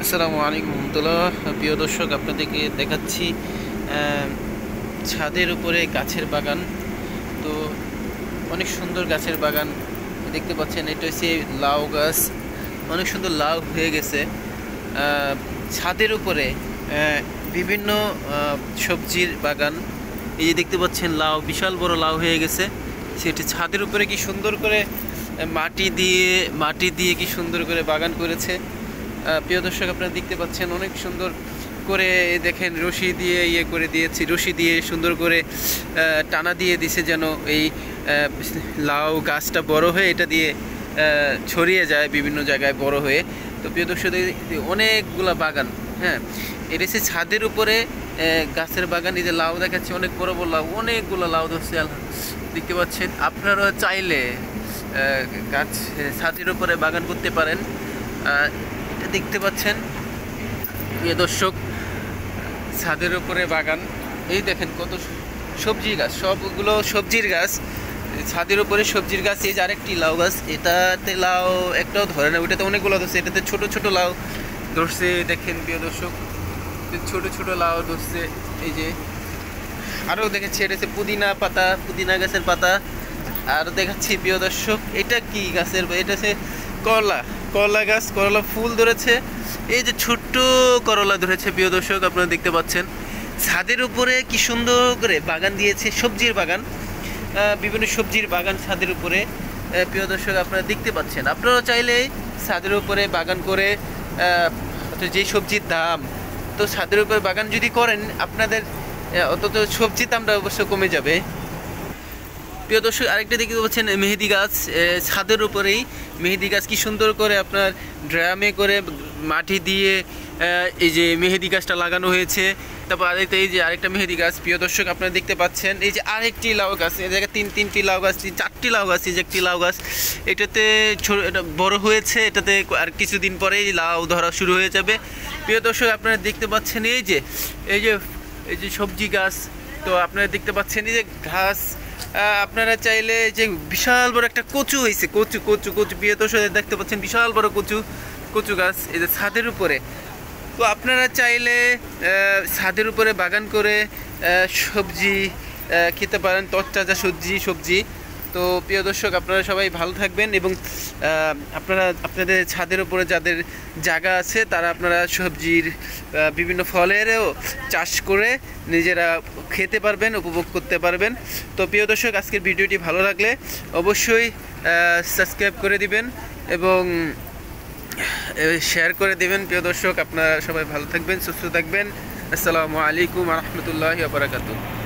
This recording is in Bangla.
আসসালামু আলাইকুম রহমতুল্লাহ। প্রিয় দর্শক, আপনাদেরকে দেখাচ্ছি ছাদের উপরে গাছের বাগান। তো অনেক সুন্দর গাছের বাগান দেখতে পাচ্ছেন। এটা হচ্ছে লাউ গাছ, অনেক সুন্দর লাউ হয়ে গেছে ছাদের উপরে। বিভিন্ন সবজির বাগান, এই যে দেখতে পাচ্ছেন লাউ, বিশাল বড় লাউ হয়ে গেছে। সেটি ছাদের উপরে কি সুন্দর করে মাটি দিয়ে কি সুন্দর করে বাগান করেছে। প্রিয় দর্শক, আপনারা দেখতে পাচ্ছেন অনেক সুন্দর করে দেখেন রশি দিয়ে করে দিয়েছি, রশি দিয়ে সুন্দর করে টানা দিয়ে দিছে যেন এই লাউ গাছটা বড় হয়ে এটা দিয়ে ছড়িয়ে যায় বিভিন্ন জায়গায় বড় হয়ে। তো প্রিয় দর্শক, অনেকগুলা বাগান, হ্যাঁ, এটা হচ্ছে ছাদের উপরে গাছের বাগান। এই যে লাউ দেখাচ্ছে, অনেক বড় বড় লাউ, অনেকগুলো লাউ ধরছে দেখতে পাচ্ছেন। আপনারা চাইলে গাছ ছাদের উপরে বাগান করতে পারেন। এটা দেখতে পাচ্ছেন প্রিয় দর্শক, ছাদের উপরে বাগান। এই দেখেন কত সবজির গাছ, সবগুলো সবজির গাছ, ছাদের উপরে সবজির গাছ। এই যে আরেকটি লাউ গাছ, এটাতে লাউ একটাও ধরে না, ওইটাতে অনেকগুলো ধরছে, এটাতে ছোট ছোট লাউ ধরছে। দেখেন প্রিয় দর্শক, ছোট ছোট লাউ ধরছে। এই যে আরও দেখাচ্ছি, এটা হচ্ছে পুদিনা গাছের পাতা। আর দেখাচ্ছি প্রিয় দর্শক, এটা কি গাছের, এটা হচ্ছে করলা গাছ, করলা ফুল ধরেছে। এই যে ছোট্ট করলা ধরেছে প্রিয় দর্শক, আপনারা দেখতে পাচ্ছেন। ছাদের উপরে কি সুন্দর করে বাগান দিয়েছে, সবজির বাগান, বিভিন্ন সবজির বাগান ছাদের উপরে। প্রিয় দর্শক, আপনারা দেখতে পাচ্ছেন। আপনারা চাইলে ছাদের উপরে বাগান করে যেই সবজির দাম, তো ছাদের উপরে বাগান যদি করেন আপনাদের অন্তত সবজির দামটা অবশ্য কমে যাবে। প্রিয় দর্শক, আরেকটা দেখতে পাচ্ছেন মেহেদি গাছ, ছাদের উপরেই মেহেদি গাছ কি সুন্দর করে আপনার ড্রামে করে মাটি দিয়ে এই যে মেহেদি গাছটা লাগানো হয়েছে। তারপর এই যে আরেকটা মেহেদি গাছ প্রিয় দর্শক, আপনারা দেখতে পাচ্ছেন। এই যে আরেকটি লাউ গাছ, এই জায়গায় তিনটি লাউ গাছ, চারটি লাউ গাছ। এই যে একটি লাউ গাছ, এটাতে এটা বড় হয়েছে, এটাতে আর কিছুদিন পরেই লাউ ধরা শুরু হয়ে যাবে। প্রিয় দর্শক, আপনারা দেখতে পাচ্ছেন এই যে সবজি গাছ। তো আপনারা দেখতে পাচ্ছেন এই যে ঘাস। আপনারা চাইলে যে বিশাল বড় একটা কচু হয়েছে, কচু প্রিয় দর্শক দেখতে পাচ্ছেন, বিশাল বড় কচু গাছ এই যে ছাদের উপরে। তো আপনারা চাইলে ছাদের উপরে বাগান করে সবজি খেতে পারেন, তরতাজা সবজি। তো প্রিয় দর্শক, আপনারা সবাই ভালো থাকবেন এবং আপনাদের ছাদের উপরে যাদের জায়গা আছে তারা আপনারা সবজির বিভিন্ন ফলেরও চাষ করে নিজেরা খেতে পারবেন, উপভোগ করতে পারবেন। তো প্রিয় দর্শক, আজকের ভিডিওটি ভালো লাগলে অবশ্যই সাবস্ক্রাইব করে দিবেন এবং শেয়ার করে দিবেন। প্রিয় দর্শক, আপনারা সবাই ভালো থাকবেন, সুস্থ থাকবেন। আসসালামু আলাইকুম ওয়া রাহমাতুল্লাহি ওয়া বারাকাতুহু।